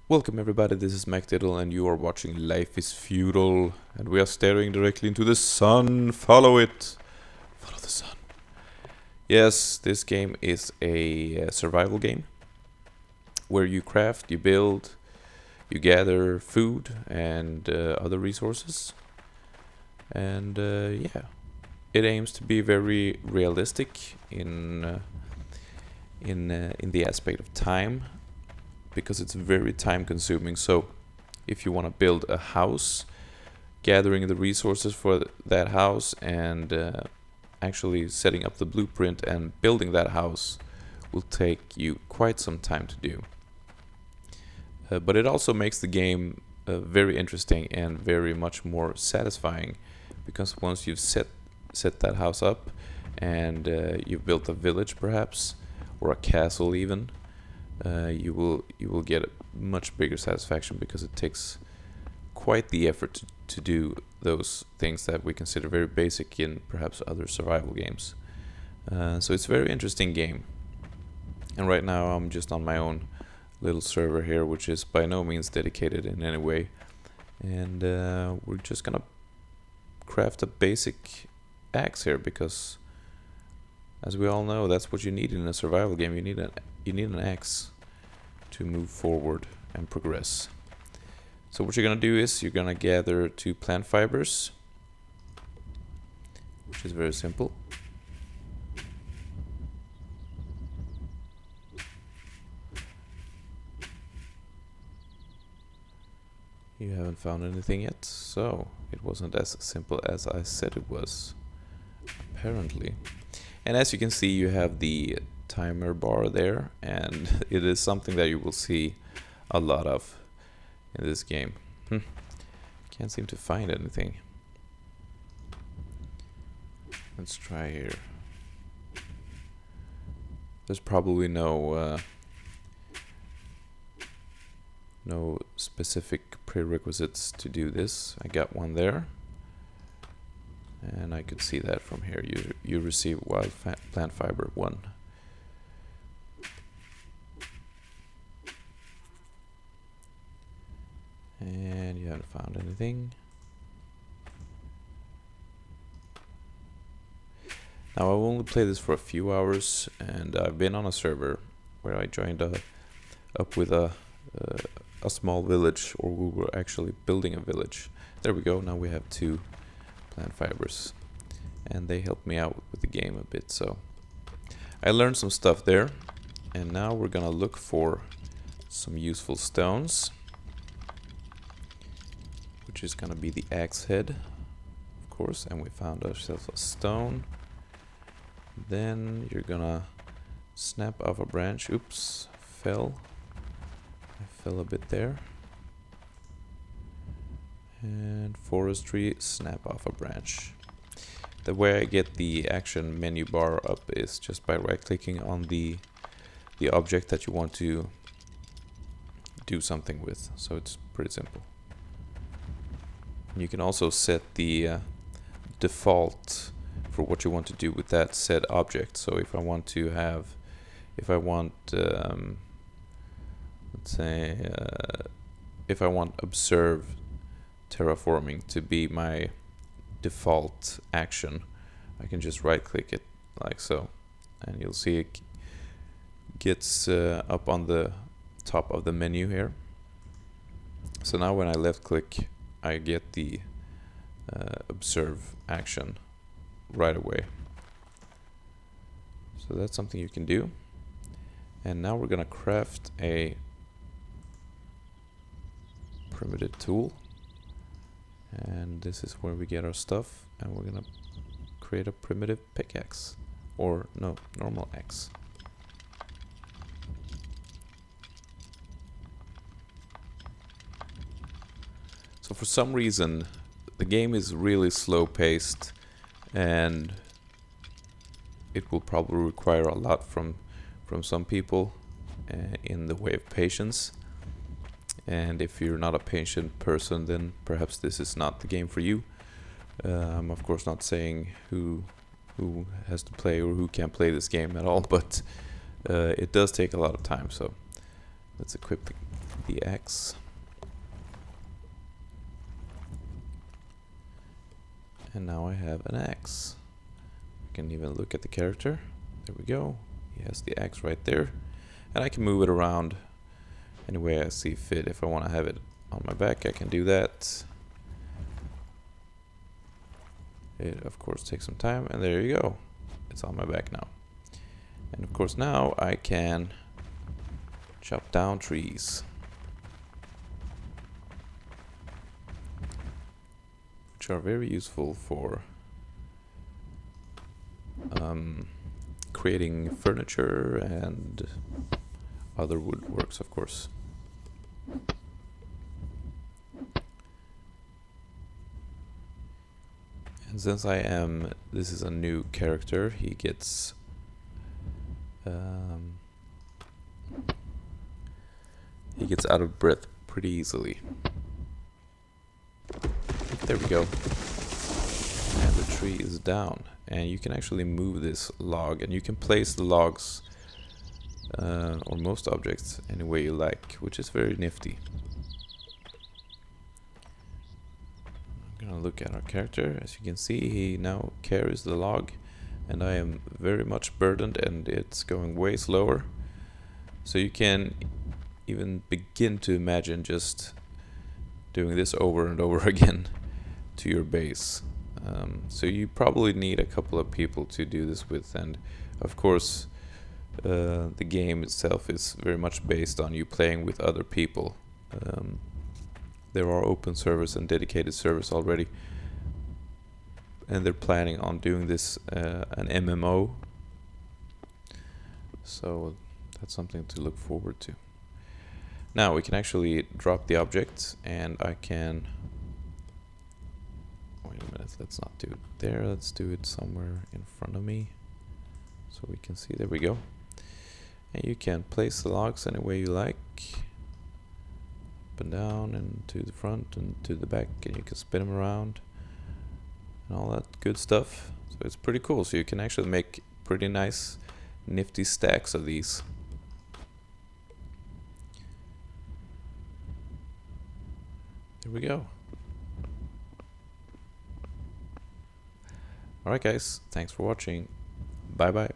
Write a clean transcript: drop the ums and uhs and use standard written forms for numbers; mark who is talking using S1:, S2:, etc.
S1: Welcome everybody, this is mackdiddle and you are watching Life is Feudal and we are staring directly into the sun. Follow it! Follow the sun. Yes, this game is a survival game where you craft, you build, you gather food and other resources. And yeah, it aims to be very realistic in the aspect of time, because it's very time consuming. So if you want to build a house, gathering the resources for that house and actually setting up the blueprint and building that house will take you quite some time to do. But it also makes the game very interesting and very much more satisfying, because once you've set that house up and you've built a village perhaps, or a castle even, you will get a much bigger satisfaction, because it takes quite the effort to do those things that we consider very basic in perhaps other survival games. So it's a very interesting game. And right now I'm just on my own little server here, which is by no means dedicated in any way. And we're just gonna craft a basic axe here, because as we all know, that's what you need in a survival game. You need an axe to move forward and progress. So what you're gonna do is you're gonna gather 2 plant fibers, which is very simple. You haven't found anything yet, so it wasn't as simple as I said it was, apparently. And as you can see, you have the timer bar there, and it is something that you will see a lot of in this game. Can't seem to find anything. Let's try here. There's probably no specific prerequisites to do this. I got one there, and I could see that from here. You receive wild plant fiber 1. And you haven't found anything. Now I've only played this for a few hours, and I've been on a server where I joined up with a small village, or we were actually building a village. There we go, now we have 2 plant fibers, and they helped me out with the game a bit, so I learned some stuff there. And now we're gonna look for some useful stones, which is gonna be the axe head, of course, and we found ourselves a stone. Then you're gonna snap off a branch. Oops, I fell a bit there. And forestry, snap off a branch. The way I get the action menu bar up is just by right clicking on the object that you want to do something with, so it's pretty simple. You can also set the default for what you want to do with that said object. So if I want let's say if I want observe terraforming to be my default action, I can just right click it like so, and you'll see it gets up on the top of the menu here. So now when I left click, I get the observe action right away. So that's something you can do. And now we're gonna craft a primitive tool, and this is where we get our stuff, and we're gonna create a primitive pickaxe, or no, normal axe. So for some reason the game is really slow paced, and it will probably require a lot from some people in the way of patience. And if you're not a patient person, then perhaps this is not the game for you. I'm of course not saying who has to play or who can't play this game at all, but it does take a lot of time. So let's equip the X. And now I have an X. I can even look at the character. There we go. He has the X right there. And I can move it around any way I see fit. If I want to have it on my back, I can do that. It of course takes some time, and there you go. It's on my back now. And of course now I can chop down trees, which are very useful for creating furniture and other woodworks, of course. And since this is a new character, he gets out of breath pretty easily. There we go. And the tree is down. And you can actually move this log, and you can place the logs or most objects any way you like, which is very nifty. I'm gonna look at our character. As you can see, he now carries the log, and I am very much burdened, and it's going way slower. So you can even begin to imagine just doing this over and over again to your base. So you probably need a couple of people to do this with, and of course the game itself is very much based on you playing with other people. There are open servers and dedicated servers already, and they're planning on doing this an MMO, so that's something to look forward to. Now we can actually drop the object, and I can wait a minute, let's not do it there, let's do it somewhere in front of me so we can see. There we go. And you can place the logs any way you like, up and down and to the front and to the back, and you can spin them around and all that good stuff. So it's pretty cool. So you can actually make pretty nice nifty stacks of these. There we go. Alright guys, thanks for watching. Bye bye.